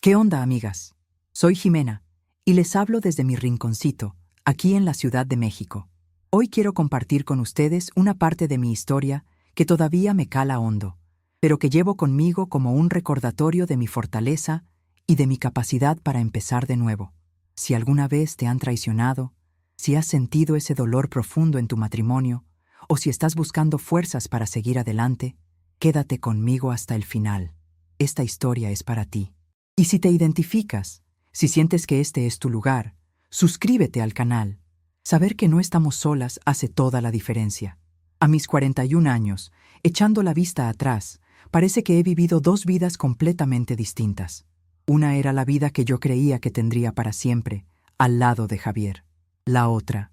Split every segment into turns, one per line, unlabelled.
¿Qué onda, amigas? Soy Jimena, y les hablo desde mi rinconcito, aquí en la Ciudad de México. Hoy quiero compartir con ustedes una parte de mi historia que todavía me cala hondo, pero que llevo conmigo como un recordatorio de mi fortaleza y de mi capacidad para empezar de nuevo. Si alguna vez te han traicionado, si has sentido ese dolor profundo en tu matrimonio, o si estás buscando fuerzas para seguir adelante, quédate conmigo hasta el final. Esta historia es para ti. Y si te identificas, si sientes que este es tu lugar, suscríbete al canal. Saber que no estamos solas hace toda la diferencia. A mis 41 años, echando la vista atrás, parece que he vivido dos vidas completamente distintas. Una era la vida que yo creía que tendría para siempre, al lado de Javier. La otra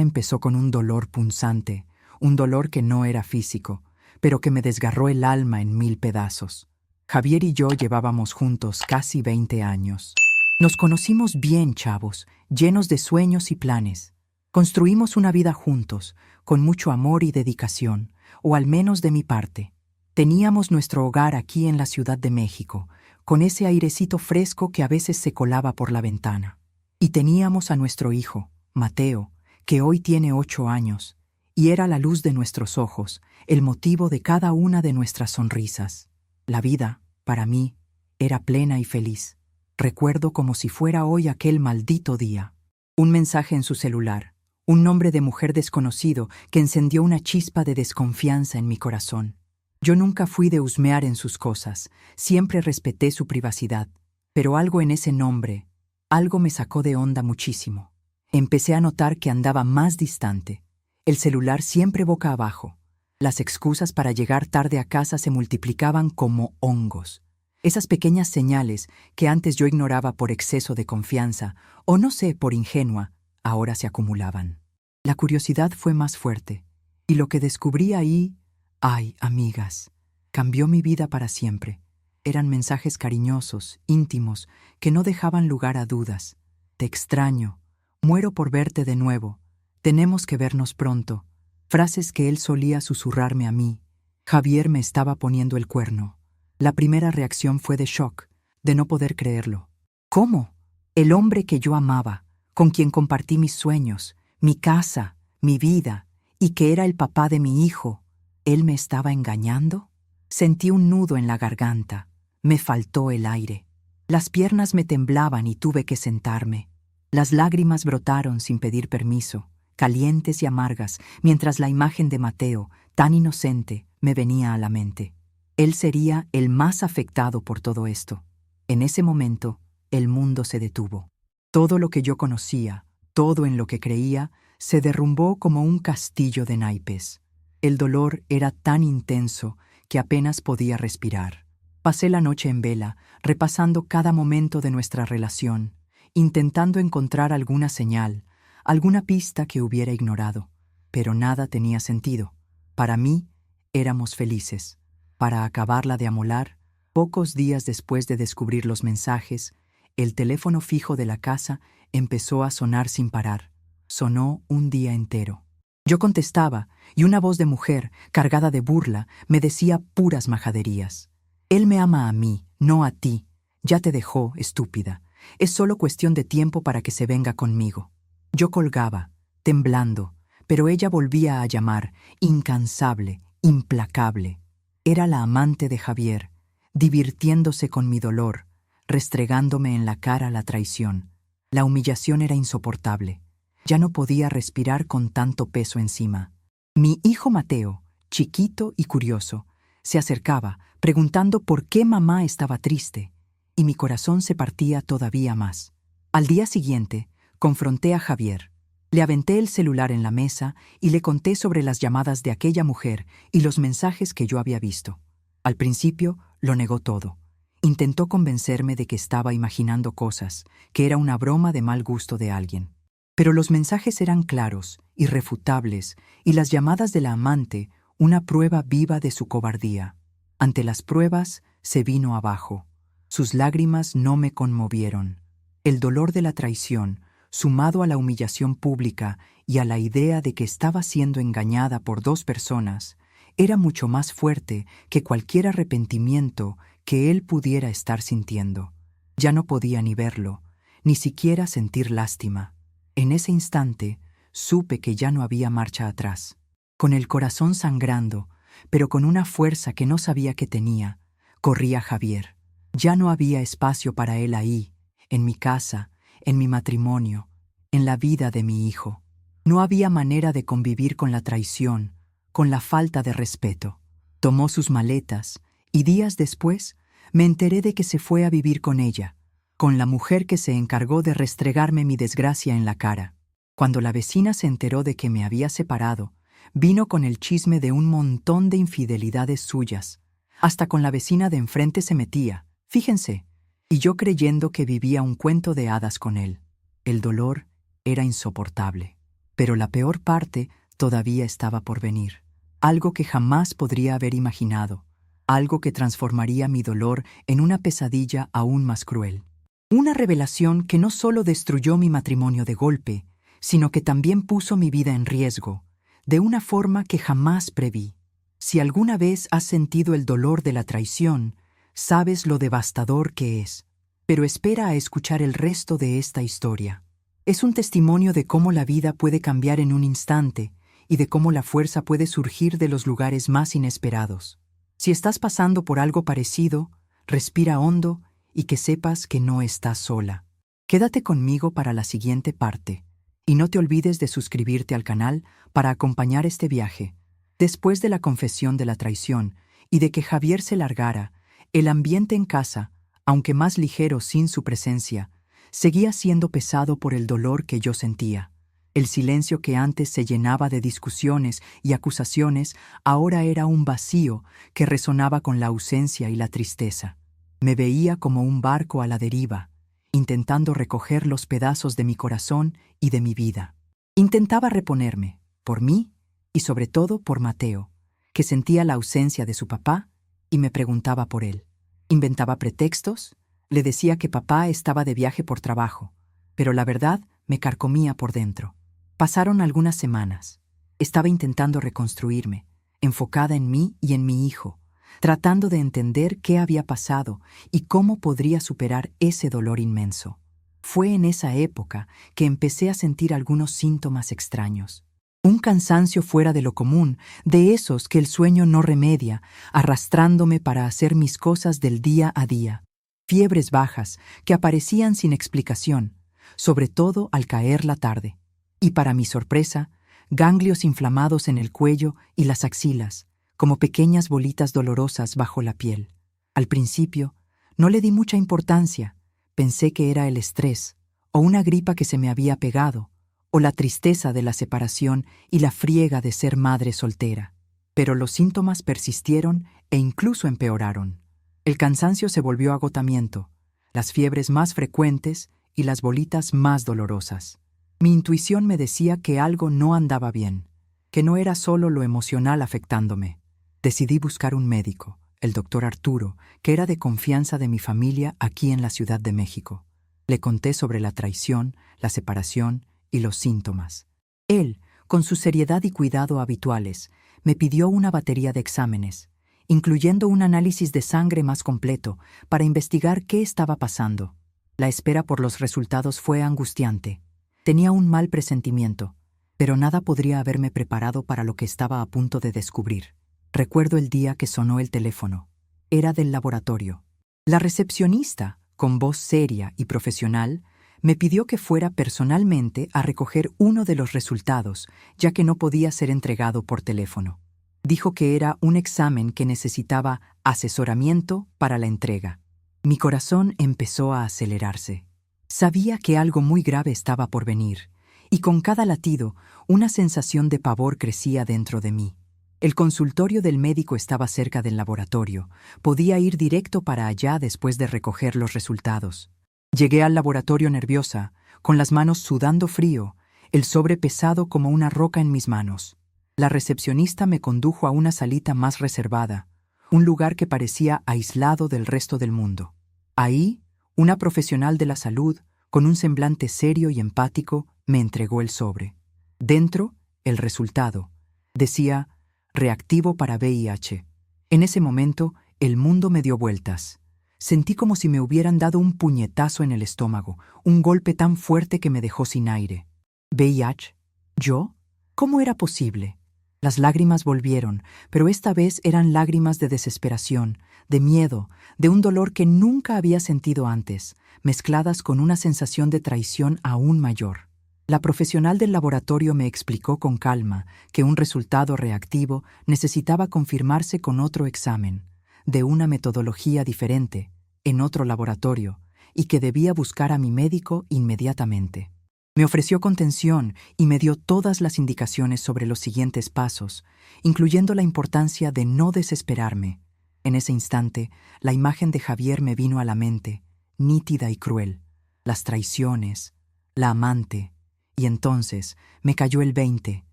empezó con un dolor punzante, un dolor que no era físico, pero que me desgarró el alma en 1000 pedazos. Javier y yo llevábamos juntos casi 20 años. Nos conocimos bien, chavos, llenos de sueños y planes. Construimos una vida juntos, con mucho amor y dedicación, o al menos de mi parte. Teníamos nuestro hogar aquí en la Ciudad de México, con ese airecito fresco que a veces se colaba por la ventana. Y teníamos a nuestro hijo, Mateo, que hoy tiene 8 años, y era la luz de nuestros ojos, el motivo de cada una de nuestras sonrisas. La vida, para mí, era plena y feliz. Recuerdo como si fuera hoy aquel maldito día. Un mensaje en su celular, un nombre de mujer desconocido que encendió una chispa de desconfianza en mi corazón. Yo nunca fui de husmear en sus cosas, siempre respeté su privacidad, pero algo en ese nombre, algo me sacó de onda muchísimo. Empecé a notar que andaba más distante, el celular siempre boca abajo. Las excusas para llegar tarde a casa se multiplicaban como hongos. Esas pequeñas señales que antes yo ignoraba por exceso de confianza, o no sé, por ingenua, ahora se acumulaban. La curiosidad fue más fuerte, y lo que descubrí ahí, ay, amigas, cambió mi vida para siempre. Eran mensajes cariñosos, íntimos, que no dejaban lugar a dudas. Te extraño, muero por verte de nuevo, tenemos que vernos pronto. Frases que él solía susurrarme a mí. Javier me estaba poniendo el cuerno. La primera reacción fue de shock, de no poder creerlo. ¿Cómo? El hombre que yo amaba, con quien compartí mis sueños, mi casa, mi vida, y que era el papá de mi hijo, ¿él me estaba engañando? Sentí un nudo en la garganta. Me faltó el aire. Las piernas me temblaban y tuve que sentarme. Las lágrimas brotaron sin pedir permiso, calientes y amargas, mientras la imagen de Mateo, tan inocente, me venía a la mente. Él sería el más afectado por todo esto. En ese momento, el mundo se detuvo. Todo lo que yo conocía, todo en lo que creía, se derrumbó como un castillo de naipes. El dolor era tan intenso que apenas podía respirar. Pasé la noche en vela, repasando cada momento de nuestra relación, intentando encontrar alguna señal, alguna pista que hubiera ignorado, pero nada tenía sentido. Para mí, éramos felices. Para acabarla de amolar, pocos días después de descubrir los mensajes, el teléfono fijo de la casa empezó a sonar sin parar. Sonó un día entero. Yo contestaba, y una voz de mujer, cargada de burla, me decía puras majaderías. Él me ama a mí, no a ti. Ya te dejó, estúpida. Es solo cuestión de tiempo para que se venga conmigo. Yo colgaba, temblando, pero ella volvía a llamar, incansable, implacable. Era la amante de Javier, divirtiéndose con mi dolor, restregándome en la cara la traición. La humillación era insoportable. Ya no podía respirar con tanto peso encima. Mi hijo Mateo, chiquito y curioso, se acercaba, preguntando por qué mamá estaba triste, y mi corazón se partía todavía más. Al día siguiente, confronté a Javier. Le aventé el celular en la mesa y le conté sobre las llamadas de aquella mujer y los mensajes que yo había visto. Al principio, lo negó todo. Intentó convencerme de que estaba imaginando cosas, que era una broma de mal gusto de alguien. Pero los mensajes eran claros, irrefutables, y las llamadas de la amante, una prueba viva de su cobardía. Ante las pruebas, se vino abajo. Sus lágrimas no me conmovieron. El dolor de la traición, sumado a la humillación pública y a la idea de que estaba siendo engañada por dos personas, era mucho más fuerte que cualquier arrepentimiento que él pudiera estar sintiendo. Ya no podía ni verlo, ni siquiera sentir lástima. En ese instante, supe que ya no había marcha atrás. Con el corazón sangrando, pero con una fuerza que no sabía que tenía, corría Javier. Ya no había espacio para él ahí, en mi casa, en mi matrimonio, en la vida de mi hijo. No había manera de convivir con la traición, con la falta de respeto. Tomó sus maletas y días después me enteré de que se fue a vivir con ella, con la mujer que se encargó de restregarme mi desgracia en la cara. Cuando la vecina se enteró de que me había separado, vino con el chisme de un montón de infidelidades suyas. Hasta con la vecina de enfrente se metía, fíjense, y yo creyendo que vivía un cuento de hadas con él. El dolor era insoportable, pero la peor parte todavía estaba por venir. Algo que jamás podría haber imaginado, algo que transformaría mi dolor en una pesadilla aún más cruel. Una revelación que no solo destruyó mi matrimonio de golpe, sino que también puso mi vida en riesgo, de una forma que jamás preví. Si alguna vez has sentido el dolor de la traición, sabes lo devastador que es. Pero espera a escuchar el resto de esta historia. Es un testimonio de cómo la vida puede cambiar en un instante y de cómo la fuerza puede surgir de los lugares más inesperados. Si estás pasando por algo parecido, respira hondo y que sepas que no estás sola. Quédate conmigo para la siguiente parte. Y no te olvides de suscribirte al canal para acompañar este viaje. Después de la confesión de la traición y de que Javier se largara, el ambiente en casa, aunque más ligero sin su presencia, seguía siendo pesado por el dolor que yo sentía. El silencio que antes se llenaba de discusiones y acusaciones ahora era un vacío que resonaba con la ausencia y la tristeza. Me veía como un barco a la deriva, intentando recoger los pedazos de mi corazón y de mi vida. Intentaba reponerme, por mí y sobre todo por Mateo, que sentía la ausencia de su papá y me preguntaba por él. Inventaba pretextos, le decía que papá estaba de viaje por trabajo, pero la verdad me carcomía por dentro. Pasaron algunas semanas. Estaba intentando reconstruirme, enfocada en mí y en mi hijo, tratando de entender qué había pasado y cómo podría superar ese dolor inmenso. Fue en esa época que empecé a sentir algunos síntomas extraños. Un cansancio fuera de lo común, de esos que el sueño no remedia, arrastrándome para hacer mis cosas del día a día. Fiebres bajas que aparecían sin explicación, sobre todo al caer la tarde. Y para mi sorpresa, ganglios inflamados en el cuello y las axilas, como pequeñas bolitas dolorosas bajo la piel. Al principio, no le di mucha importancia. Pensé que era el estrés, o una gripa que se me había pegado, o la tristeza de la separación y la friega de ser madre soltera. Pero los síntomas persistieron e incluso empeoraron. El cansancio se volvió agotamiento, las fiebres más frecuentes y las bolitas más dolorosas. Mi intuición me decía que algo no andaba bien, que no era solo lo emocional afectándome. Decidí buscar un médico, el doctor Arturo, que era de confianza de mi familia aquí en la Ciudad de México. Le conté sobre la traición, la separación y los síntomas. Él, con su seriedad y cuidado habituales, me pidió una batería de exámenes, incluyendo un análisis de sangre más completo para investigar qué estaba pasando. La espera por los resultados fue angustiante. Tenía un mal presentimiento, pero nada podría haberme preparado para lo que estaba a punto de descubrir. Recuerdo el día que sonó el teléfono. Era del laboratorio. La recepcionista, con voz seria y profesional, me pidió que fuera personalmente a recoger uno de los resultados, ya que no podía ser entregado por teléfono. Dijo que era un examen que necesitaba asesoramiento para la entrega. Mi corazón empezó a acelerarse. Sabía que algo muy grave estaba por venir, y con cada latido, una sensación de pavor crecía dentro de mí. El consultorio del médico estaba cerca del laboratorio. Podía ir directo para allá después de recoger los resultados. Llegué al laboratorio nerviosa, con las manos sudando frío, el sobre pesado como una roca en mis manos. La recepcionista me condujo a una salita más reservada, un lugar que parecía aislado del resto del mundo. Ahí, una profesional de la salud, con un semblante serio y empático, me entregó el sobre. Dentro, el resultado. Decía, reactivo para VIH. En ese momento, el mundo me dio vueltas. Sentí como si me hubieran dado un puñetazo en el estómago, un golpe tan fuerte que me dejó sin aire. ¿VIH? ¿Yo? ¿Cómo era posible? Las lágrimas volvieron, pero esta vez eran lágrimas de desesperación, de miedo, de un dolor que nunca había sentido antes, mezcladas con una sensación de traición aún mayor. La profesional del laboratorio me explicó con calma que un resultado reactivo necesitaba confirmarse con otro examen, de una metodología diferente, en otro laboratorio, y que debía buscar a mi médico inmediatamente. Me ofreció contención y me dio todas las indicaciones sobre los siguientes pasos, incluyendo la importancia de no desesperarme. En ese instante, la imagen de Javier me vino a la mente, nítida y cruel, las traiciones, la amante, y entonces me cayó el 20,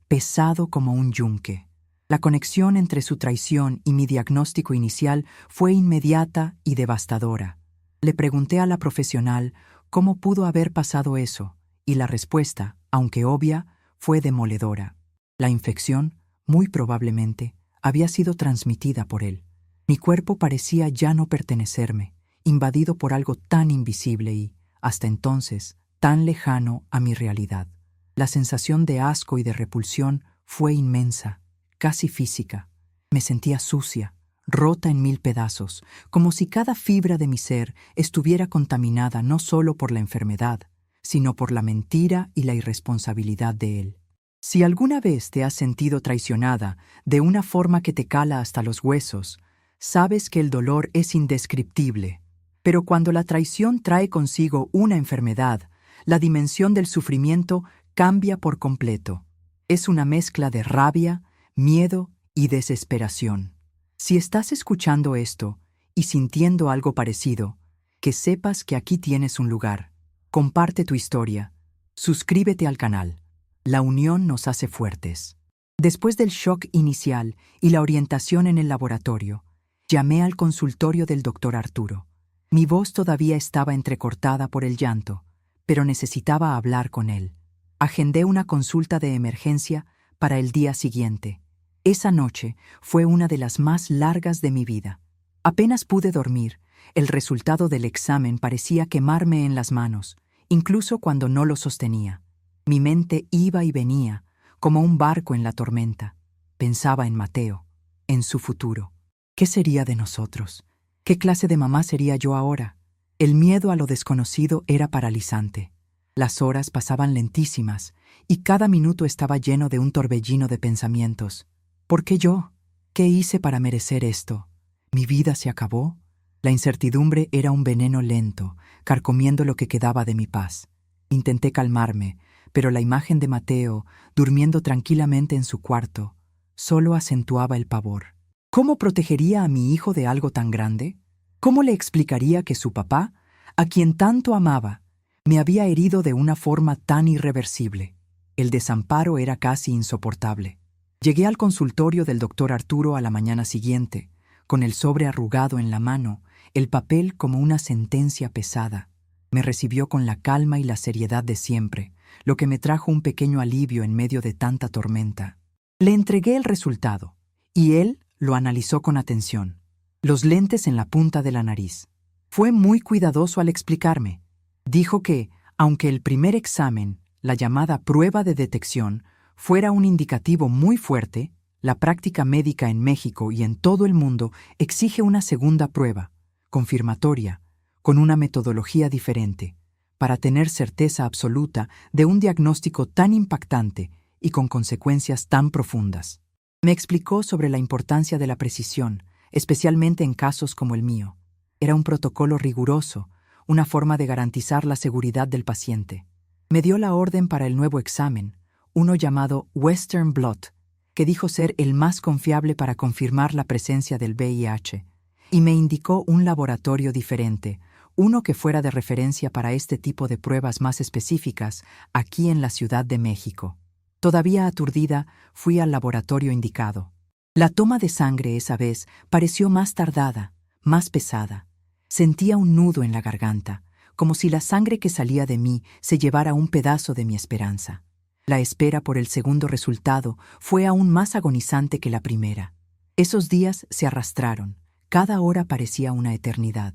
pesado como un yunque. La conexión entre su traición y mi diagnóstico inicial fue inmediata y devastadora. Le pregunté a la profesional cómo pudo haber pasado eso, y la respuesta, aunque obvia, fue demoledora. La infección, muy probablemente, había sido transmitida por él. Mi cuerpo parecía ya no pertenecerme, invadido por algo tan invisible y, hasta entonces, tan lejano a mi realidad. La sensación de asco y de repulsión fue inmensa, casi física. Me sentía sucia, rota en 1000 pedazos, como si cada fibra de mi ser estuviera contaminada no solo por la enfermedad, sino por la mentira y la irresponsabilidad de él. Si alguna vez te has sentido traicionada de una forma que te cala hasta los huesos, sabes que el dolor es indescriptible. Pero cuando la traición trae consigo una enfermedad, la dimensión del sufrimiento cambia por completo. Es una mezcla de rabia, miedo y desesperación. Si estás escuchando esto y sintiendo algo parecido, que sepas que aquí tienes un lugar. Comparte tu historia. Suscríbete al canal. La unión nos hace fuertes. Después del shock inicial y la orientación en el laboratorio, llamé al consultorio del doctor Arturo. Mi voz todavía estaba entrecortada por el llanto, pero necesitaba hablar con él. Agendé una consulta de emergencia para el día siguiente. Esa noche fue una de las más largas de mi vida. Apenas pude dormir. El resultado del examen parecía quemarme en las manos, incluso cuando no lo sostenía. Mi mente iba y venía, como un barco en la tormenta. Pensaba en Mateo, en su futuro. ¿Qué sería de nosotros? ¿Qué clase de mamá sería yo ahora? El miedo a lo desconocido era paralizante. Las horas pasaban lentísimas, y cada minuto estaba lleno de un torbellino de pensamientos. ¿Por qué yo? ¿Qué hice para merecer esto? ¿Mi vida se acabó? La incertidumbre era un veneno lento, carcomiendo lo que quedaba de mi paz. Intenté calmarme, pero la imagen de Mateo, durmiendo tranquilamente en su cuarto, solo acentuaba el pavor. ¿Cómo protegería a mi hijo de algo tan grande? ¿Cómo le explicaría que su papá, a quien tanto amaba, me había herido de una forma tan irreversible? El desamparo era casi insoportable. Llegué al consultorio del doctor Arturo a la mañana siguiente, con el sobre arrugado en la mano, el papel como una sentencia pesada. Me recibió con la calma y la seriedad de siempre, lo que me trajo un pequeño alivio en medio de tanta tormenta. Le entregué el resultado, y él lo analizó con atención. Los lentes en la punta de la nariz. Fue muy cuidadoso al explicarme. Dijo que, aunque el primer examen, la llamada prueba de detección, fuera un indicativo muy fuerte, la práctica médica en México y en todo el mundo exige una segunda prueba, confirmatoria, con una metodología diferente, para tener certeza absoluta de un diagnóstico tan impactante y con consecuencias tan profundas. Me explicó sobre la importancia de la precisión, especialmente en casos como el mío. Era un protocolo riguroso, una forma de garantizar la seguridad del paciente. Me dio la orden para el nuevo examen, uno llamado Western Blot, que dijo ser el más confiable para confirmar la presencia del VIH, y me indicó un laboratorio diferente, uno que fuera de referencia para este tipo de pruebas más específicas aquí en la Ciudad de México. Todavía aturdida, fui al laboratorio indicado. La toma de sangre esa vez pareció más tardada, más pesada. Sentía un nudo en la garganta, como si la sangre que salía de mí se llevara un pedazo de mi esperanza. La espera por el segundo resultado fue aún más agonizante que la primera. Esos días se arrastraron, cada hora parecía una eternidad.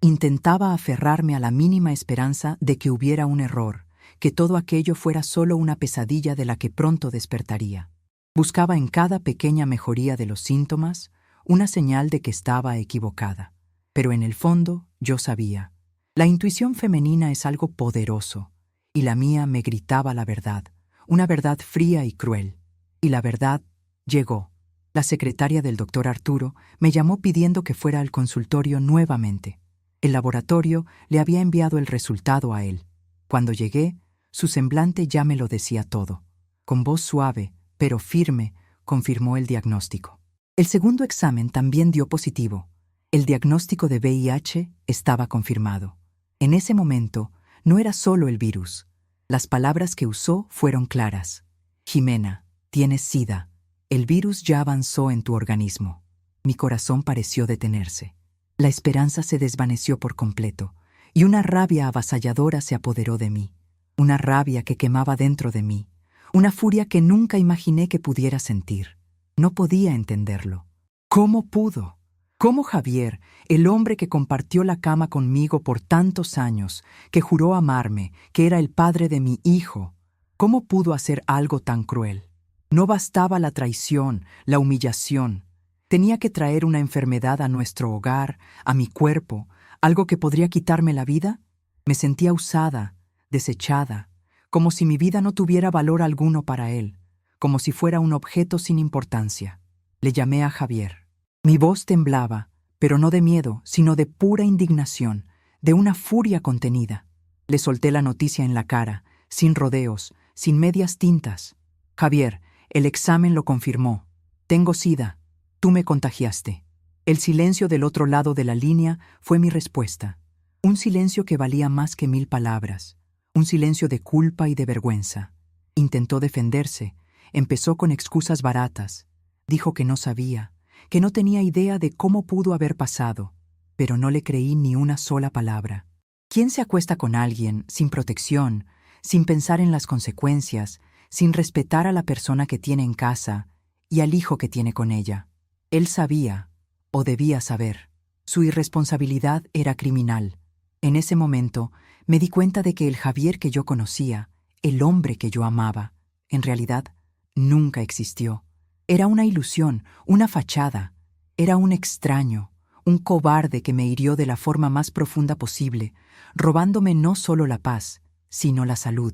Intentaba aferrarme a la mínima esperanza de que hubiera un error, que todo aquello fuera solo una pesadilla de la que pronto despertaría. Buscaba en cada pequeña mejoría de los síntomas una señal de que estaba equivocada. Pero en el fondo yo sabía. La intuición femenina es algo poderoso, y la mía me gritaba la verdad, una verdad fría y cruel. Y la verdad llegó. La secretaria del doctor Arturo me llamó pidiendo que fuera al consultorio nuevamente. El laboratorio le había enviado el resultado a él. Cuando llegué, su semblante ya me lo decía todo. Con voz suave, pero firme, confirmó el diagnóstico. El segundo examen también dio positivo. El diagnóstico de VIH estaba confirmado. En ese momento, no era solo el virus. Las palabras que usó fueron claras. Jimena, tienes SIDA. El virus ya avanzó en tu organismo. Mi corazón pareció detenerse. La esperanza se desvaneció por completo, y una rabia avasalladora se apoderó de mí. Una rabia que quemaba dentro de mí. Una furia que nunca imaginé que pudiera sentir. No podía entenderlo. ¿Cómo pudo? ¿Cómo Javier, el hombre que compartió la cama conmigo por tantos años, que juró amarme, que era el padre de mi hijo, cómo pudo hacer algo tan cruel? No bastaba la traición, la humillación. Tenía que traer una enfermedad a nuestro hogar, a mi cuerpo, algo que podría quitarme la vida. Me sentía usada, desechada, como si mi vida no tuviera valor alguno para él, como si fuera un objeto sin importancia. Le llamé a Javier. Mi voz temblaba, pero no de miedo, sino de pura indignación, de una furia contenida. Le solté la noticia en la cara, sin rodeos, sin medias tintas. Javier, el examen lo confirmó. Tengo SIDA. Tú me contagiaste. El silencio del otro lado de la línea fue mi respuesta. Un silencio que valía más que 1000 palabras. Un silencio de culpa y de vergüenza. Intentó defenderse. Empezó con excusas baratas. Dijo que no sabía, que no tenía idea de cómo pudo haber pasado. Pero no le creí ni una sola palabra. ¿Quién se acuesta con alguien sin protección, sin pensar en las consecuencias, sin respetar a la persona que tiene en casa y al hijo que tiene con ella? Él sabía, o debía saber. Su irresponsabilidad era criminal. En ese momento me di cuenta de que el Javier que yo conocía, el hombre que yo amaba, en realidad nunca existió. Era una ilusión, una fachada. Era un extraño, un cobarde que me hirió de la forma más profunda posible, robándome no solo la paz, sino la salud.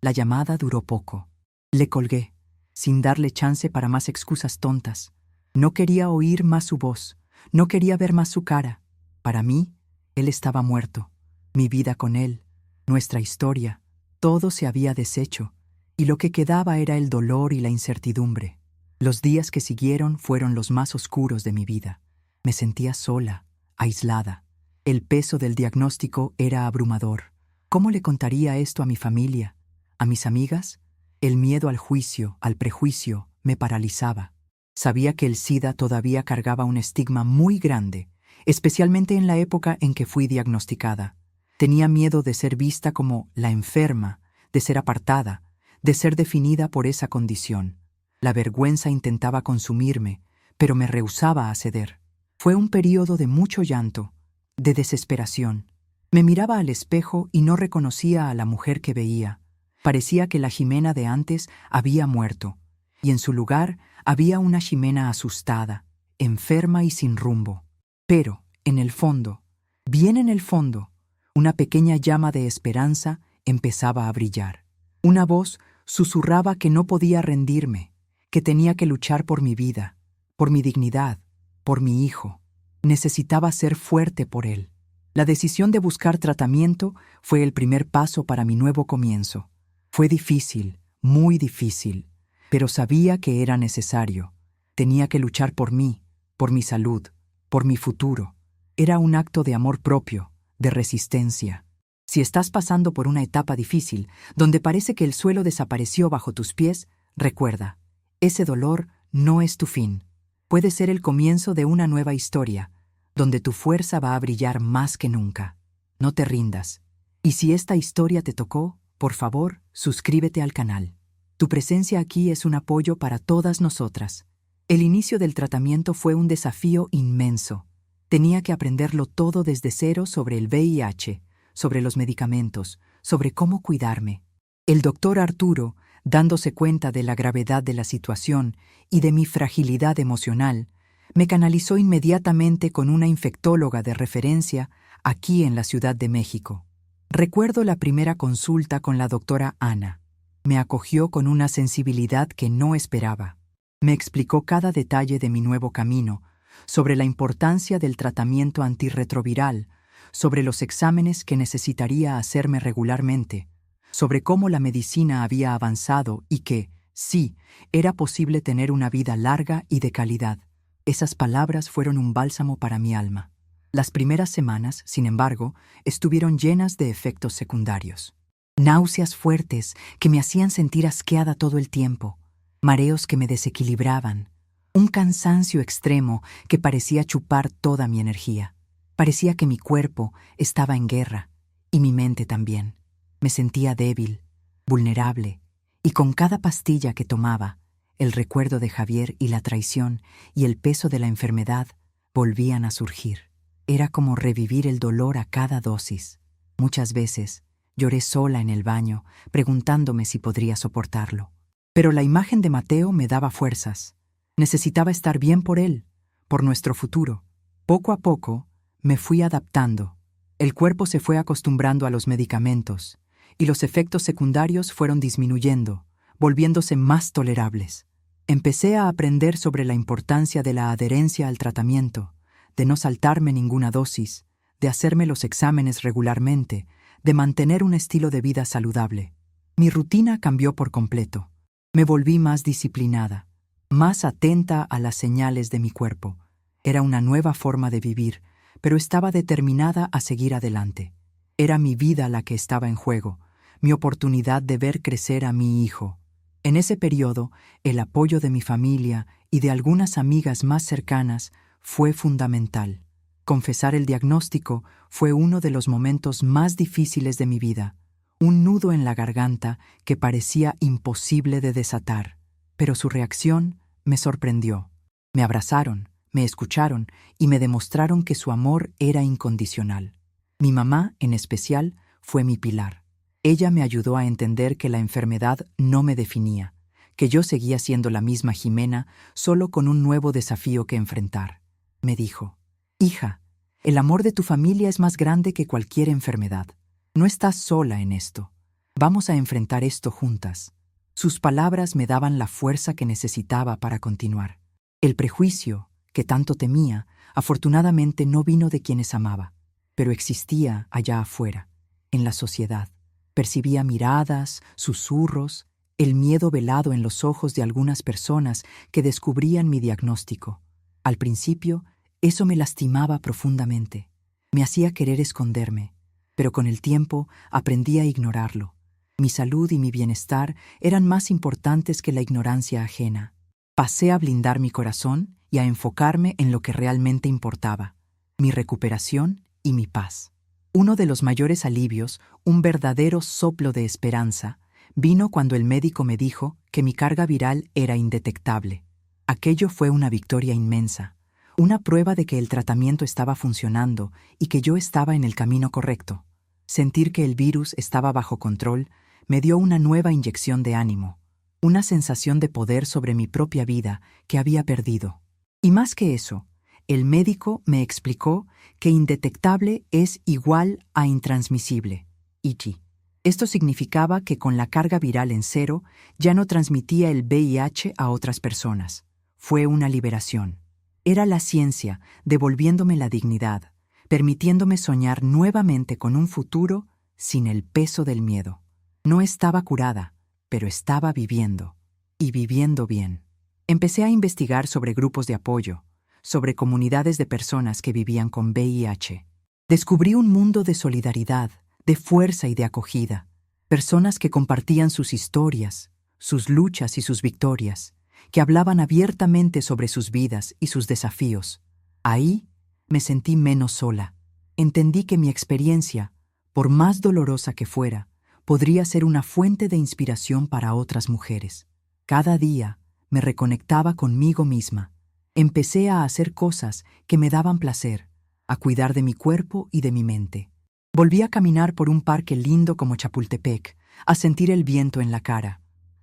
La llamada duró poco. Le colgué, sin darle chance para más excusas tontas. No quería oír más su voz, no quería ver más su cara. Para mí, él estaba muerto. Mi vida con él, nuestra historia, todo se había deshecho, y lo que quedaba era el dolor y la incertidumbre. Los días que siguieron fueron los más oscuros de mi vida. Me sentía sola, aislada. El peso del diagnóstico era abrumador. ¿Cómo le contaría esto a mi familia, a mis amigas? El miedo al juicio, al prejuicio, me paralizaba. Sabía que el SIDA todavía cargaba un estigma muy grande, especialmente en la época en que fui diagnosticada. Tenía miedo de ser vista como la enferma, de ser apartada, de ser definida por esa condición. La vergüenza intentaba consumirme, pero me rehusaba a ceder. Fue un período de mucho llanto, de desesperación. Me miraba al espejo y no reconocía a la mujer que veía. Parecía que la Jimena de antes había muerto, y en su lugar había una Jimena asustada, enferma y sin rumbo. Pero, en el fondo, bien en el fondo, una pequeña llama de esperanza empezaba a brillar. Una voz susurraba que no podía rendirme, que tenía que luchar por mi vida, por mi dignidad, por mi hijo. Necesitaba ser fuerte por él. La decisión de buscar tratamiento fue el primer paso para mi nuevo comienzo. Fue difícil, muy difícil, pero sabía que era necesario. Tenía que luchar por mí, por mi salud, por mi futuro. Era un acto de amor propio, de resistencia. Si estás pasando por una etapa difícil, donde parece que el suelo desapareció bajo tus pies, recuerda, ese dolor no es tu fin. Puede ser el comienzo de una nueva historia, donde tu fuerza va a brillar más que nunca. No te rindas. Y si esta historia te tocó, por favor, suscríbete al canal. Tu presencia aquí es un apoyo para todas nosotras. El inicio del tratamiento fue un desafío inmenso. Tenía que aprenderlo todo desde cero sobre el VIH, sobre los medicamentos, sobre cómo cuidarme. El doctor Arturo, dándose cuenta de la gravedad de la situación y de mi fragilidad emocional, me canalizó inmediatamente con una infectóloga de referencia aquí en la Ciudad de México. Recuerdo la primera consulta con la doctora Ana. Me acogió con una sensibilidad que no esperaba. Me explicó cada detalle de mi nuevo camino, sobre la importancia del tratamiento antirretroviral, sobre los exámenes que necesitaría hacerme regularmente, sobre cómo la medicina había avanzado y que, sí, era posible tener una vida larga y de calidad. Esas palabras fueron un bálsamo para mi alma. Las primeras semanas, sin embargo, estuvieron llenas de efectos secundarios. Náuseas fuertes que me hacían sentir asqueada todo el tiempo, mareos que me desequilibraban, un cansancio extremo que parecía chupar toda mi energía. Parecía que mi cuerpo estaba en guerra, y mi mente también. Me sentía débil, vulnerable, y con cada pastilla que tomaba, el recuerdo de Javier y la traición y el peso de la enfermedad volvían a surgir. Era como revivir el dolor a cada dosis. Muchas veces lloré sola en el baño, preguntándome si podría soportarlo. Pero la imagen de Mateo me daba fuerzas. Necesitaba estar bien por él, por nuestro futuro. Poco a poco, me fui adaptando. El cuerpo se fue acostumbrando a los medicamentos, y los efectos secundarios fueron disminuyendo, volviéndose más tolerables. Empecé a aprender sobre la importancia de la adherencia al tratamiento, de no saltarme ninguna dosis, de hacerme los exámenes regularmente, de mantener un estilo de vida saludable. Mi rutina cambió por completo. Me volví más disciplinada, más atenta a las señales de mi cuerpo. Era una nueva forma de vivir, pero estaba determinada a seguir adelante. Era mi vida la que estaba en juego, mi oportunidad de ver crecer a mi hijo. En ese periodo, el apoyo de mi familia y de algunas amigas más cercanas fue fundamental. Confesar el diagnóstico fue uno de los momentos más difíciles de mi vida, un nudo en la garganta que parecía imposible de desatar. Pero su reacción me sorprendió. Me abrazaron, me escucharon y me demostraron que su amor era incondicional. Mi mamá, en especial, fue mi pilar. Ella me ayudó a entender que la enfermedad no me definía, que yo seguía siendo la misma Jimena, solo con un nuevo desafío que enfrentar. Me dijo: «Hija, el amor de tu familia es más grande que cualquier enfermedad. No estás sola en esto. Vamos a enfrentar esto juntas». Sus palabras me daban la fuerza que necesitaba para continuar. El prejuicio, que tanto temía, afortunadamente no vino de quienes amaba, pero existía allá afuera, en la sociedad. Percibía miradas, susurros, el miedo velado en los ojos de algunas personas que descubrían mi diagnóstico. Al principio, eso me lastimaba profundamente. Me hacía querer esconderme, pero con el tiempo aprendí a ignorarlo. Mi salud y mi bienestar eran más importantes que la ignorancia ajena. Pasé a blindar mi corazón y a enfocarme en lo que realmente importaba: mi recuperación y mi paz. Uno de los mayores alivios, un verdadero soplo de esperanza, vino cuando el médico me dijo que mi carga viral era indetectable. Aquello fue una victoria inmensa, una prueba de que el tratamiento estaba funcionando y que yo estaba en el camino correcto. Sentir que el virus estaba bajo control me dio una nueva inyección de ánimo, una sensación de poder sobre mi propia vida que había perdido. Y más que eso, el médico me explicó que indetectable es igual a intransmisible, ITI. Esto significaba que con la carga viral en cero ya no transmitía el VIH a otras personas. Fue una liberación. Era la ciencia devolviéndome la dignidad, permitiéndome soñar nuevamente con un futuro sin el peso del miedo. No estaba curada, pero estaba viviendo, y viviendo bien. Empecé a investigar sobre grupos de apoyo, sobre comunidades de personas que vivían con VIH. Descubrí un mundo de solidaridad, de fuerza y de acogida. Personas que compartían sus historias, sus luchas y sus victorias, que hablaban abiertamente sobre sus vidas y sus desafíos. Ahí me sentí menos sola. Entendí que mi experiencia, por más dolorosa que fuera, podría ser una fuente de inspiración para otras mujeres. Cada día me reconectaba conmigo misma. Empecé a hacer cosas que me daban placer, a cuidar de mi cuerpo y de mi mente. Volví a caminar por un parque lindo como Chapultepec, a sentir el viento en la cara.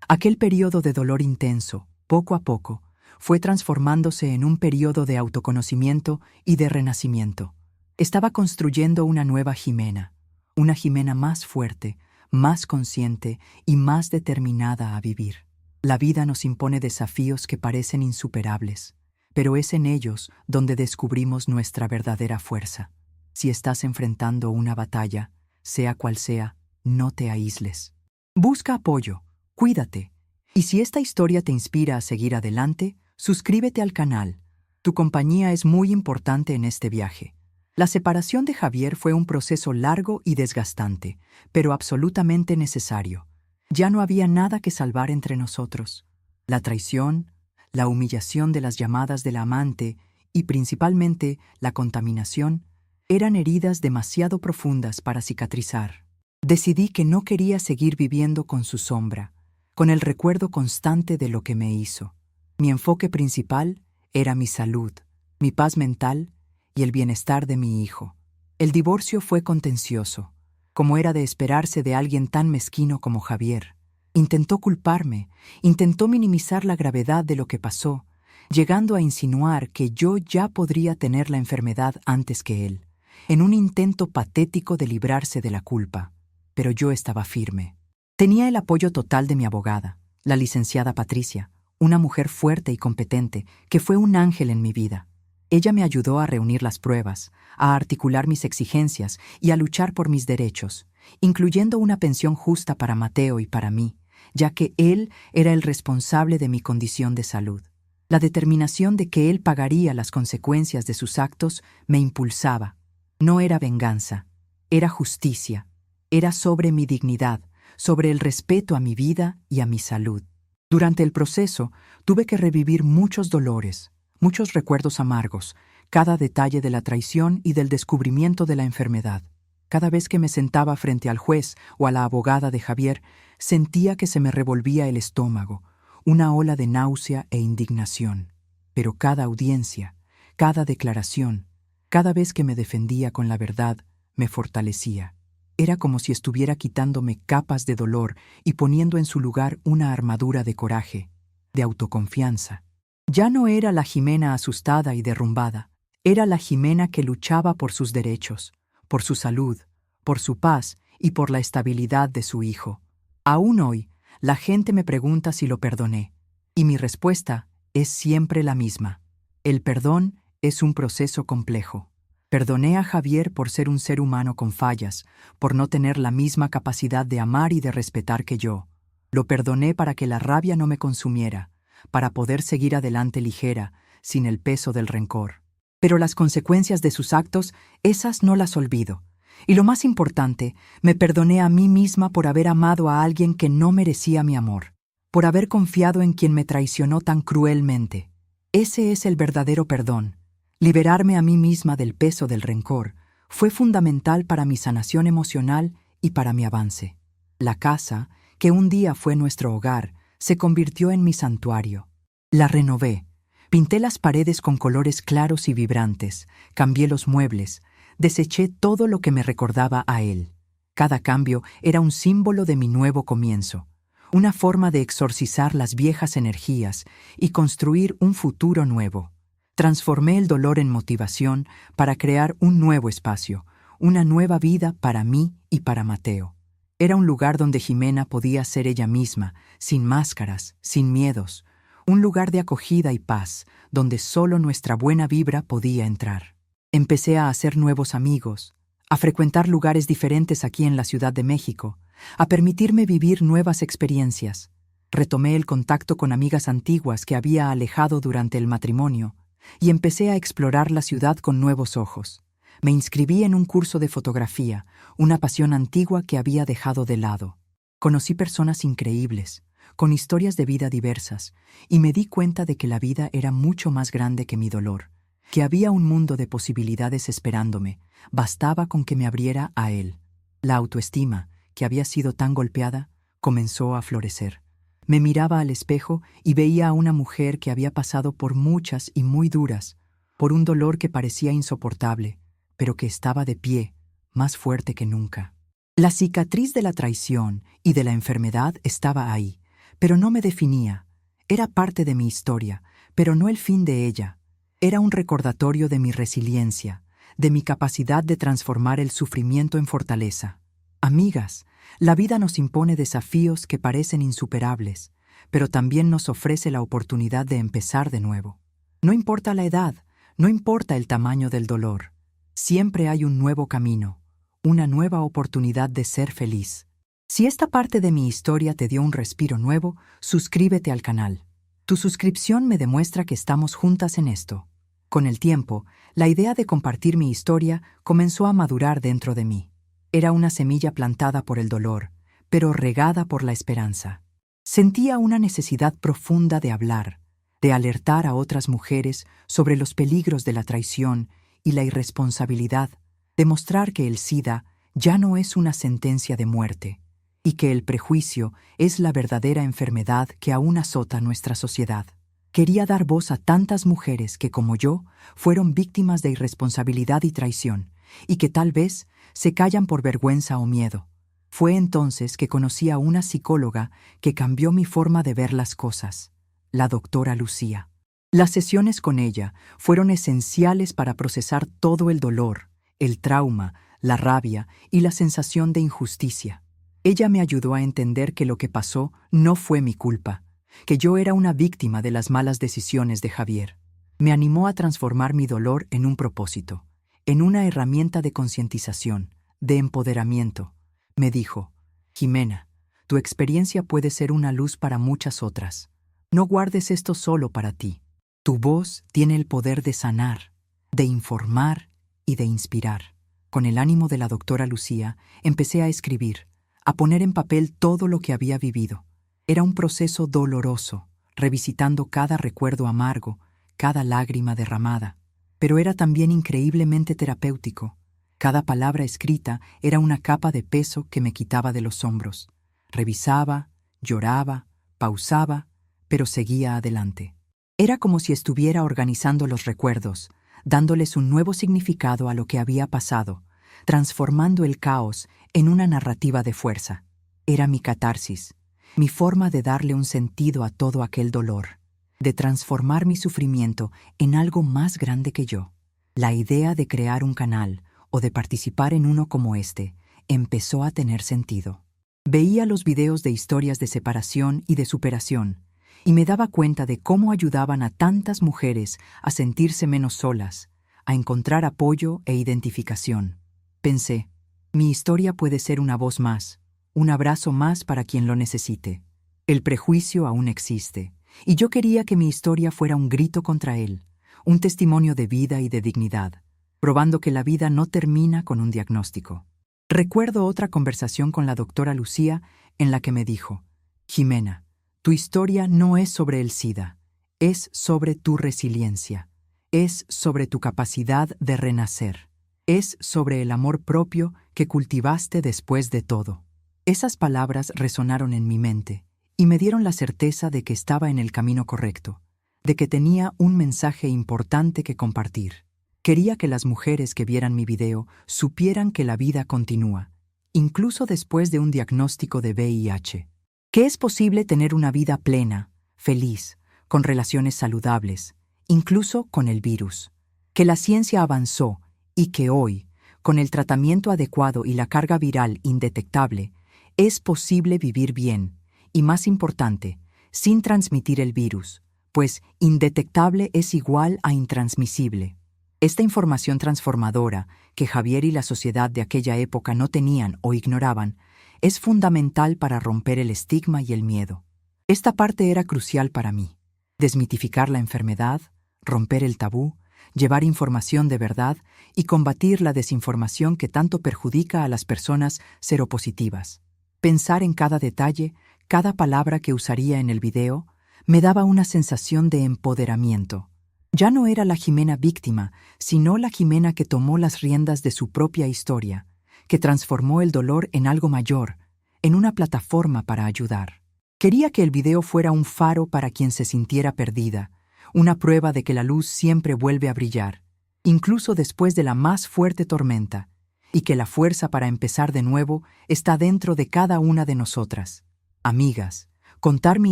Aquel periodo de dolor intenso, poco a poco, fue transformándose en un periodo de autoconocimiento y de renacimiento. Estaba construyendo una nueva Jimena, una Jimena más fuerte, más consciente y más determinada a vivir. La vida nos impone desafíos que parecen insuperables, pero es en ellos donde descubrimos nuestra verdadera fuerza. Si estás enfrentando una batalla, sea cual sea, no te aísles. Busca apoyo, cuídate. Y si esta historia te inspira a seguir adelante, suscríbete al canal. Tu compañía es muy importante en este viaje. La separación de Javier fue un proceso largo y desgastante, pero absolutamente necesario. Ya no había nada que salvar entre nosotros. La traición, la humillación de las llamadas de la amante y principalmente la contaminación eran heridas demasiado profundas para cicatrizar. Decidí que no quería seguir viviendo con su sombra, con el recuerdo constante de lo que me hizo. Mi enfoque principal era mi salud, mi paz mental y el bienestar de mi hijo. El divorcio fue contencioso, como era de esperarse de alguien tan mezquino como Javier. Intentó culparme, intentó minimizar la gravedad de lo que pasó, llegando a insinuar que yo ya podría tener la enfermedad antes que él, en un intento patético de librarse de la culpa. Pero yo estaba firme. Tenía el apoyo total de mi abogada, la licenciada Patricia, una mujer fuerte y competente que fue un ángel en mi vida. Ella me ayudó a reunir las pruebas, a articular mis exigencias y a luchar por mis derechos, incluyendo una pensión justa para Mateo y para mí, ya que él era el responsable de mi condición de salud. La determinación de que él pagaría las consecuencias de sus actos me impulsaba. No era venganza, era justicia, era sobre mi dignidad, sobre el respeto a mi vida y a mi salud. Durante el proceso, tuve que revivir muchos dolores, muchos recuerdos amargos, cada detalle de la traición y del descubrimiento de la enfermedad. Cada vez que me sentaba frente al juez o a la abogada de Javier, sentía que se me revolvía el estómago, una ola de náusea e indignación. Pero cada audiencia, cada declaración, cada vez que me defendía con la verdad, me fortalecía. Era como si estuviera quitándome capas de dolor y poniendo en su lugar una armadura de coraje, de autoconfianza. Ya no era la Jimena asustada y derrumbada, era la Jimena que luchaba por sus derechos, por su salud, por su paz y por la estabilidad de su hijo. Aún hoy, la gente me pregunta si lo perdoné, y mi respuesta es siempre la misma. El perdón es un proceso complejo. Perdoné a Javier por ser un ser humano con fallas, por no tener la misma capacidad de amar y de respetar que yo. Lo perdoné para que la rabia no me consumiera, para poder seguir adelante ligera, sin el peso del rencor. Pero las consecuencias de sus actos, esas no las olvido. Y lo más importante, me perdoné a mí misma por haber amado a alguien que no merecía mi amor, por haber confiado en quien me traicionó tan cruelmente. Ese es el verdadero perdón. Liberarme a mí misma del peso del rencor fue fundamental para mi sanación emocional y para mi avance. La casa, que un día fue nuestro hogar, se convirtió en mi santuario. La renové, pinté las paredes con colores claros y vibrantes, cambié los muebles, deseché todo lo que me recordaba a él. Cada cambio era un símbolo de mi nuevo comienzo, una forma de exorcizar las viejas energías y construir un futuro nuevo. Transformé el dolor en motivación para crear un nuevo espacio, una nueva vida para mí y para Mateo. Era un lugar donde Jimena podía ser ella misma, sin máscaras, sin miedos, un lugar de acogida y paz, donde solo nuestra buena vibra podía entrar. Empecé a hacer nuevos amigos, a frecuentar lugares diferentes aquí en la Ciudad de México, a permitirme vivir nuevas experiencias. Retomé el contacto con amigas antiguas que había alejado durante el matrimonio, y empecé a explorar la ciudad con nuevos ojos. Me inscribí en un curso de fotografía, una pasión antigua que había dejado de lado. Conocí personas increíbles, con historias de vida diversas, y me di cuenta de que la vida era mucho más grande que mi dolor, que había un mundo de posibilidades esperándome, bastaba con que me abriera a él. La autoestima, que había sido tan golpeada, comenzó a florecer. Me miraba al espejo y veía a una mujer que había pasado por muchas y muy duras, por un dolor que parecía insoportable, pero que estaba de pie, más fuerte que nunca. La cicatriz de la traición y de la enfermedad estaba ahí, pero no me definía. Era parte de mi historia, pero no el fin de ella. Era un recordatorio de mi resiliencia, de mi capacidad de transformar el sufrimiento en fortaleza. Amigas, la vida nos impone desafíos que parecen insuperables, pero también nos ofrece la oportunidad de empezar de nuevo. No importa la edad, no importa el tamaño del dolor, siempre hay un nuevo camino, una nueva oportunidad de ser feliz. Si esta parte de mi historia te dio un respiro nuevo, suscríbete al canal. Tu suscripción me demuestra que estamos juntas en esto. Con el tiempo, la idea de compartir mi historia comenzó a madurar dentro de mí. Era una semilla plantada por el dolor, pero regada por la esperanza. Sentía una necesidad profunda de hablar, de alertar a otras mujeres sobre los peligros de la traición y la irresponsabilidad, de mostrar que el SIDA ya no es una sentencia de muerte, y que el prejuicio es la verdadera enfermedad que aún azota nuestra sociedad. Quería dar voz a tantas mujeres que, como yo, fueron víctimas de irresponsabilidad y traición, y que tal vez se callan por vergüenza o miedo. Fue entonces que conocí a una psicóloga que cambió mi forma de ver las cosas, la doctora Lucía. Las sesiones con ella fueron esenciales para procesar todo el dolor, el trauma, la rabia y la sensación de injusticia. Ella me ayudó a entender que lo que pasó no fue mi culpa, que yo era una víctima de las malas decisiones de Javier. Me animó a transformar mi dolor en un propósito, en una herramienta de concientización, de empoderamiento. Me dijo: Jimena, tu experiencia puede ser una luz para muchas otras. No guardes esto solo para ti. Tu voz tiene el poder de sanar, de informar y de inspirar. Con el ánimo de la doctora Lucía, empecé a escribir, a poner en papel todo lo que había vivido. Era un proceso doloroso, revisitando cada recuerdo amargo, cada lágrima derramada. Pero era también increíblemente terapéutico. Cada palabra escrita era una capa de peso que me quitaba de los hombros. Revisaba, lloraba, pausaba, pero seguía adelante. Era como si estuviera organizando los recuerdos, dándoles un nuevo significado a lo que había pasado, transformando el caos en una narrativa de fuerza. Era mi catarsis, mi forma de darle un sentido a todo aquel dolor, de transformar mi sufrimiento en algo más grande que yo. La idea de crear un canal o de participar en uno como este empezó a tener sentido. Veía los videos de historias de separación y de superación, y me daba cuenta de cómo ayudaban a tantas mujeres a sentirse menos solas, a encontrar apoyo e identificación. Pensé, mi historia puede ser una voz más, un abrazo más para quien lo necesite. El prejuicio aún existe, y yo quería que mi historia fuera un grito contra él, un testimonio de vida y de dignidad, probando que la vida no termina con un diagnóstico. Recuerdo otra conversación con la doctora Lucía en la que me dijo: Jimena, tu historia no es sobre el SIDA, es sobre tu resiliencia, es sobre tu capacidad de renacer, es sobre el amor propio que cultivaste después de todo. Esas palabras resonaron en mi mente y me dieron la certeza de que estaba en el camino correcto, de que tenía un mensaje importante que compartir. Quería que las mujeres que vieran mi video supieran que la vida continúa, incluso después de un diagnóstico de VIH. Que es posible tener una vida plena, feliz, con relaciones saludables, incluso con el virus. Que la ciencia avanzó y que hoy, con el tratamiento adecuado y la carga viral indetectable, es posible vivir bien y, más importante, sin transmitir el virus, pues indetectable es igual a intransmisible. Esta información transformadora, que Javier y la sociedad de aquella época no tenían o ignoraban, es fundamental para romper el estigma y el miedo. Esta parte era crucial para mí. Desmitificar la enfermedad, romper el tabú, llevar información de verdad y combatir la desinformación que tanto perjudica a las personas seropositivas. Pensar en cada detalle, cada palabra que usaría en el video, me daba una sensación de empoderamiento. Ya no era la Jimena víctima, sino la Jimena que tomó las riendas de su propia historia, que transformó el dolor en algo mayor, en una plataforma para ayudar. Quería que el video fuera un faro para quien se sintiera perdida, una prueba de que la luz siempre vuelve a brillar. incluso después de la más fuerte tormenta, y que la fuerza para empezar de nuevo está dentro de cada una de nosotras. Amigas, contar mi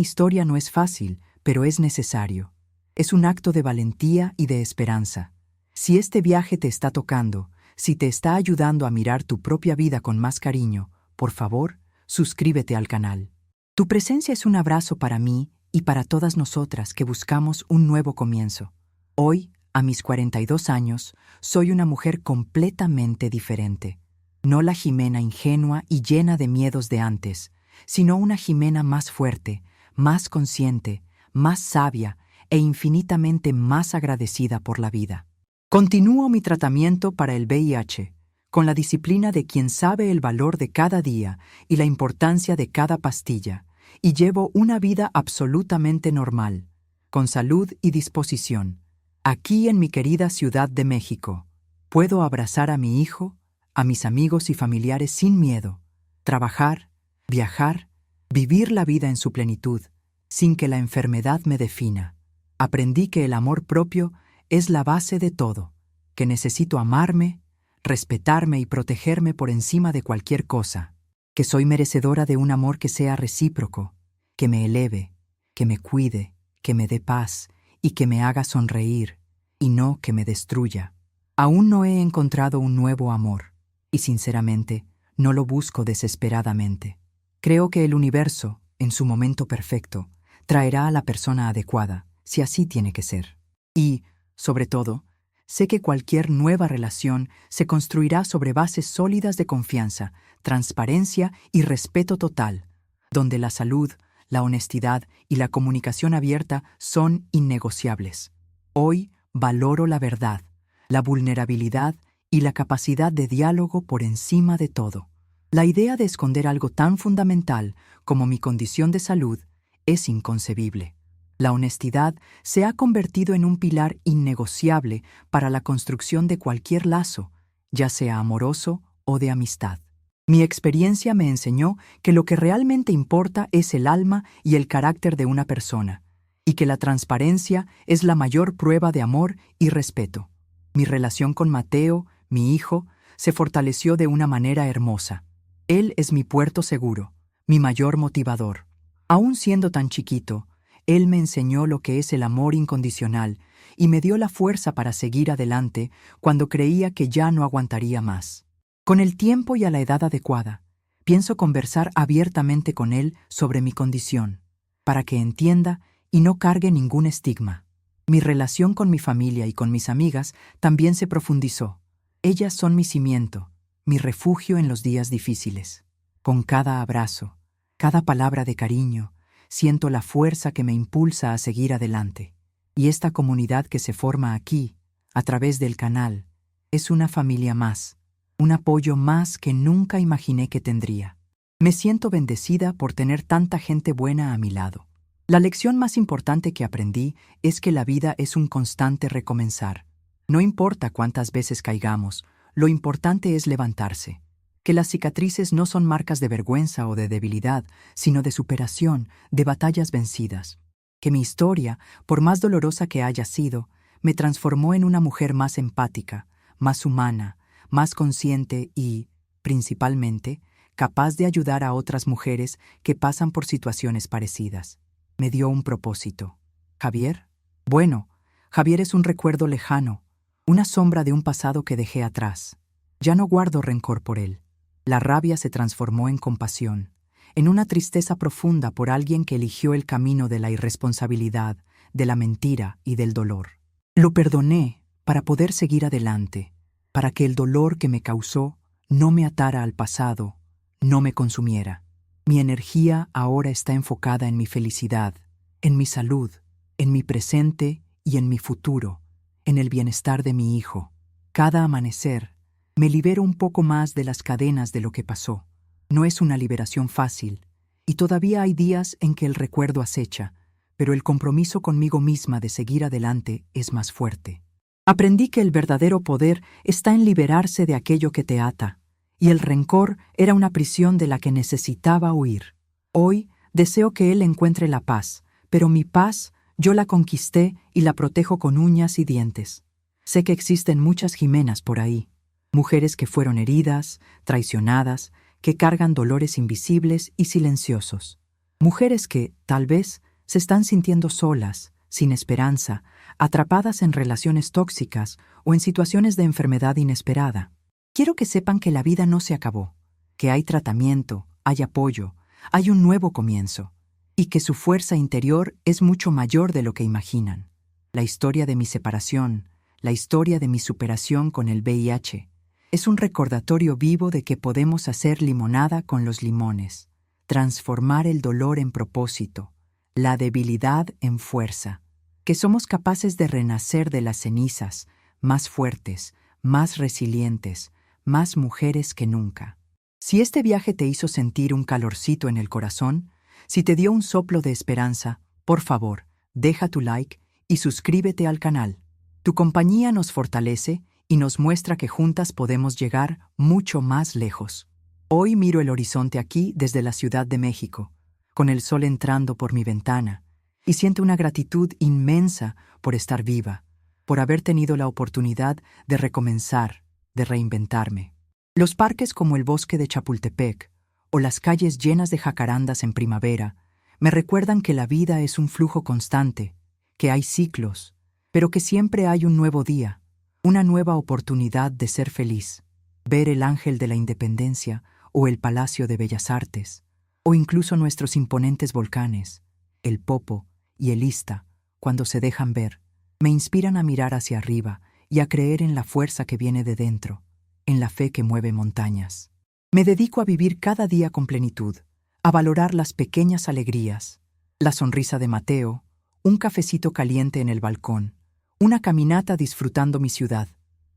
historia no es fácil, pero es necesario. Es un acto de valentía y de esperanza. Si este viaje te está tocando, si te está ayudando a mirar tu propia vida con más cariño, por favor, suscríbete al canal. Tu presencia es un abrazo para mí y para todas nosotras que buscamos un nuevo comienzo. Hoy, a mis 42 años, soy una mujer completamente diferente. No la Jimena ingenua y llena de miedos de antes, sino una Jimena más fuerte, más consciente, más sabia e infinitamente más agradecida por la vida. Continúo mi tratamiento para el VIH, con la disciplina de quien sabe el valor de cada día y la importancia de cada pastilla, y llevo una vida absolutamente normal, con salud y disposición. Aquí en mi querida Ciudad de México, puedo abrazar a mi hijo, a mis amigos y familiares sin miedo, trabajar, viajar, vivir la vida en su plenitud, sin que la enfermedad me defina. Aprendí que el amor propio es la base de todo, que necesito amarme, respetarme y protegerme por encima de cualquier cosa, que soy merecedora de un amor que sea recíproco, que me eleve, que me cuide, que me dé paz y que me haga sonreír, y no que me destruya. Aún no he encontrado un nuevo amor, y sinceramente, no lo busco desesperadamente. Creo que el universo, en su momento perfecto, traerá a la persona adecuada, si así tiene que ser. Y, sobre todo, sé que cualquier nueva relación se construirá sobre bases sólidas de confianza, transparencia y respeto total, donde la salud, la honestidad y la comunicación abierta son innegociables. Hoy valoro la verdad, la vulnerabilidad y la capacidad de diálogo por encima de todo. La idea de esconder algo tan fundamental como mi condición de salud es inconcebible. La honestidad se ha convertido en un pilar innegociable para la construcción de cualquier lazo, ya sea amoroso o de amistad. Mi experiencia me enseñó que lo que realmente importa es el alma y el carácter de una persona, y que la transparencia es la mayor prueba de amor y respeto. Mi relación con Mateo, mi hijo, se fortaleció de una manera hermosa. Él es mi puerto seguro, mi mayor motivador. Aún siendo tan chiquito, él me enseñó lo que es el amor incondicional y me dio la fuerza para seguir adelante cuando creía que ya no aguantaría más. Con el tiempo y a la edad adecuada, pienso conversar abiertamente con él sobre mi condición, para que entienda y no cargue ningún estigma. Mi relación con mi familia y con mis amigas también se profundizó. Ellas son mi cimiento, mi refugio en los días difíciles. Con cada abrazo, cada palabra de cariño, siento la fuerza que me impulsa a seguir adelante. Y esta comunidad que se forma aquí, a través del canal, es una familia más, un apoyo más que nunca imaginé que tendría. Me siento bendecida por tener tanta gente buena a mi lado. La lección más importante que aprendí es que la vida es un constante recomenzar. No importa cuántas veces caigamos, lo importante es levantarse. Que las cicatrices no son marcas de vergüenza o de debilidad, sino de superación, de batallas vencidas. Que mi historia, por más dolorosa que haya sido, me transformó en una mujer más empática, más humana, más consciente y, principalmente, capaz de ayudar a otras mujeres que pasan por situaciones parecidas. Me dio un propósito. ¿Javier? Bueno, Javier es un recuerdo lejano, una sombra de un pasado que dejé atrás. Ya no guardo rencor por él. La rabia se transformó en compasión, en una tristeza profunda por alguien que eligió el camino de la irresponsabilidad, de la mentira y del dolor. Lo perdoné para poder seguir adelante, para que el dolor que me causó no me atara al pasado, no me consumiera. Mi energía ahora está enfocada en mi felicidad, en mi salud, en mi presente y en mi futuro, en el bienestar de mi hijo. Cada amanecer, me libero un poco más de las cadenas de lo que pasó. No es una liberación fácil, y todavía hay días en que el recuerdo acecha, pero el compromiso conmigo misma de seguir adelante es más fuerte. Aprendí que el verdadero poder está en liberarse de aquello que te ata, y el rencor era una prisión de la que necesitaba huir. Hoy deseo que él encuentre la paz, pero mi paz yo la conquisté y la protejo con uñas y dientes. Sé que existen muchas Jimenas por ahí, mujeres que fueron heridas, traicionadas, que cargan dolores invisibles y silenciosos. Mujeres que, tal vez, se están sintiendo solas, sin esperanza, atrapadas en relaciones tóxicas o en situaciones de enfermedad inesperada. Quiero que sepan que la vida no se acabó, que hay tratamiento, hay apoyo, hay un nuevo comienzo, y que su fuerza interior es mucho mayor de lo que imaginan. La historia de mi separación, la historia de mi superación con el VIH, es un recordatorio vivo de que podemos hacer limonada con los limones, transformar el dolor en propósito, la debilidad en fuerza, que somos capaces de renacer de las cenizas, más fuertes, más resilientes, más mujeres que nunca. Si este viaje te hizo sentir un calorcito en el corazón, si te dio un soplo de esperanza, por favor, deja tu like y suscríbete al canal. Tu compañía nos fortalece y nos muestra que juntas podemos llegar mucho más lejos. Hoy miro el horizonte aquí desde la Ciudad de México, con el sol entrando por mi ventana, y siento una gratitud inmensa por estar viva, por haber tenido la oportunidad de recomenzar, de reinventarme. Los parques como el bosque de Chapultepec o las calles llenas de jacarandas en primavera me recuerdan que la vida es un flujo constante, que hay ciclos, pero que siempre hay un nuevo día, una nueva oportunidad de ser feliz, ver el Ángel de la Independencia o el Palacio de Bellas Artes, o incluso nuestros imponentes volcanes, el Popo y el Ista, cuando se dejan ver, me inspiran a mirar hacia arriba y a creer en la fuerza que viene de dentro, en la fe que mueve montañas. Me dedico a vivir cada día con plenitud, a valorar las pequeñas alegrías, la sonrisa de Mateo, un cafecito caliente en el balcón, una caminata disfrutando mi ciudad,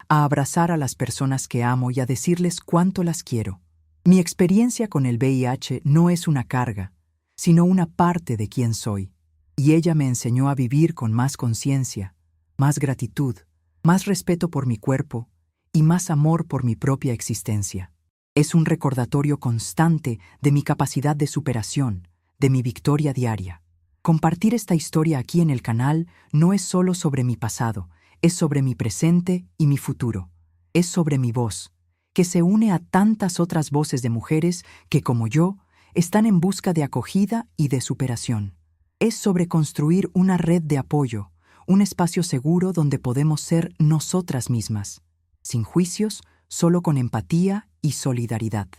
a abrazar a las personas que amo y a decirles cuánto las quiero. Mi experiencia con el VIH no es una carga, sino una parte de quién soy, y ella me enseñó a vivir con más conciencia, más gratitud, más respeto por mi cuerpo y más amor por mi propia existencia. Es un recordatorio constante de mi capacidad de superación, de mi victoria diaria. Compartir esta historia aquí en el canal no es solo sobre mi pasado, es sobre mi presente y mi futuro. Es sobre mi voz, que se une a tantas otras voces de mujeres que, como yo, están en busca de acogida y de superación. Es sobre construir una red de apoyo, un espacio seguro donde podemos ser nosotras mismas, sin juicios, solo con empatía y solidaridad.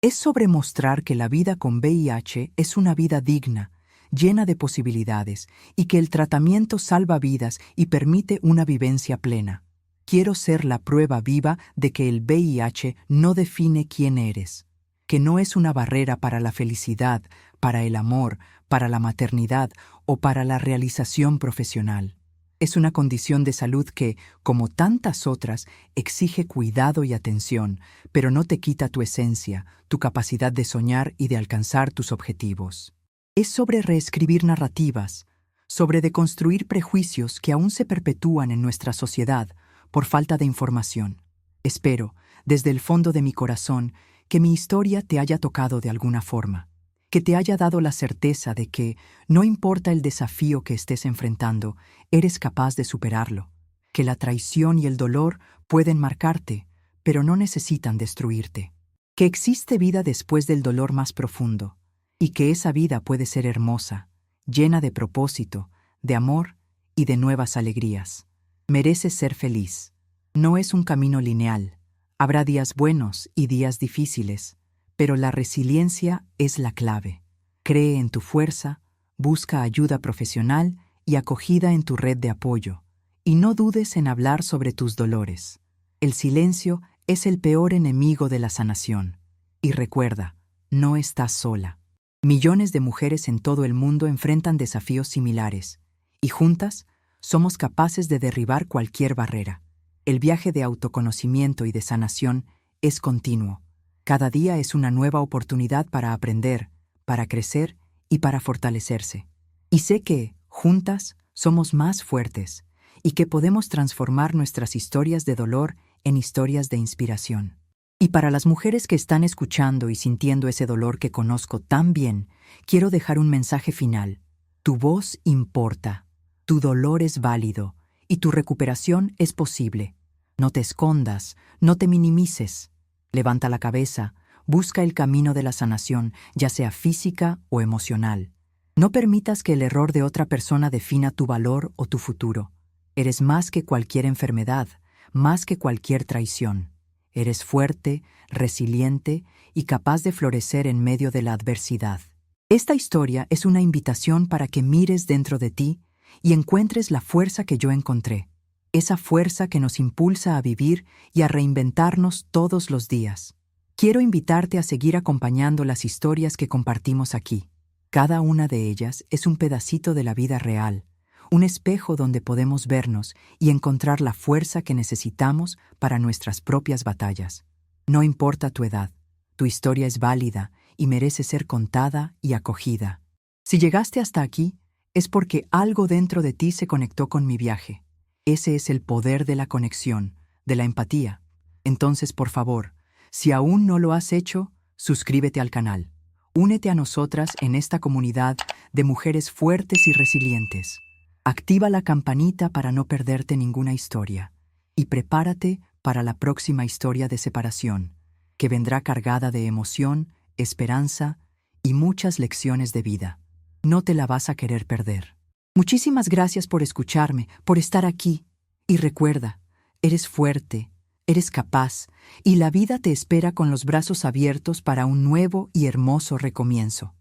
Es sobre mostrar que la vida con VIH es una vida digna, llena de posibilidades, y que el tratamiento salva vidas y permite una vivencia plena. Quiero ser la prueba viva de que el VIH no define quién eres, que no es una barrera para la felicidad, para el amor, para la maternidad o para la realización profesional. Es una condición de salud que, como tantas otras, exige cuidado y atención, pero no te quita tu esencia, tu capacidad de soñar y de alcanzar tus objetivos. Es sobre reescribir narrativas, sobre deconstruir prejuicios que aún se perpetúan en nuestra sociedad por falta de información. Espero, desde el fondo de mi corazón, que mi historia te haya tocado de alguna forma, que te haya dado la certeza de que, no importa el desafío que estés enfrentando, eres capaz de superarlo, que la traición y el dolor pueden marcarte, pero no necesitan destruirte, que existe vida después del dolor más profundo, y que esa vida puede ser hermosa, llena de propósito, de amor y de nuevas alegrías. Mereces ser feliz. No es un camino lineal. Habrá días buenos y días difíciles, pero la resiliencia es la clave. Cree en tu fuerza, busca ayuda profesional y acogida en tu red de apoyo, y no dudes en hablar sobre tus dolores. El silencio es el peor enemigo de la sanación. Y recuerda, no estás sola. Millones de mujeres en todo el mundo enfrentan desafíos similares, y juntas somos capaces de derribar cualquier barrera. El viaje de autoconocimiento y de sanación es continuo. Cada día es una nueva oportunidad para aprender, para crecer y para fortalecerse. Y sé que, juntas, somos más fuertes y que podemos transformar nuestras historias de dolor en historias de inspiración. Y para las mujeres que están escuchando y sintiendo ese dolor que conozco tan bien, quiero dejar un mensaje final. Tu voz importa, tu dolor es válido, y tu recuperación es posible. No te escondas, no te minimices. Levanta la cabeza, busca el camino de la sanación, ya sea física o emocional. No permitas que el error de otra persona defina tu valor o tu futuro. Eres más que cualquier enfermedad, más que cualquier traición. Eres fuerte, resiliente y capaz de florecer en medio de la adversidad. Esta historia es una invitación para que mires dentro de ti y encuentres la fuerza que yo encontré. Esa fuerza que nos impulsa a vivir y a reinventarnos todos los días. Quiero invitarte a seguir acompañando las historias que compartimos aquí. Cada una de ellas es un pedacito de la vida real, un espejo donde podemos vernos y encontrar la fuerza que necesitamos para nuestras propias batallas. No importa tu edad, tu historia es válida y merece ser contada y acogida. Si llegaste hasta aquí, es porque algo dentro de ti se conectó con mi viaje. Ese es el poder de la conexión, de la empatía. Entonces, por favor, si aún no lo has hecho, suscríbete al canal. Únete a nosotras en esta comunidad de mujeres fuertes y resilientes. Activa la campanita para no perderte ninguna historia. Y prepárate para la próxima historia de separación, que vendrá cargada de emoción, esperanza y muchas lecciones de vida. No te la vas a querer perder. Muchísimas gracias por escucharme, por estar aquí. Y recuerda, eres fuerte, eres capaz, y la vida te espera con los brazos abiertos para un nuevo y hermoso recomienzo.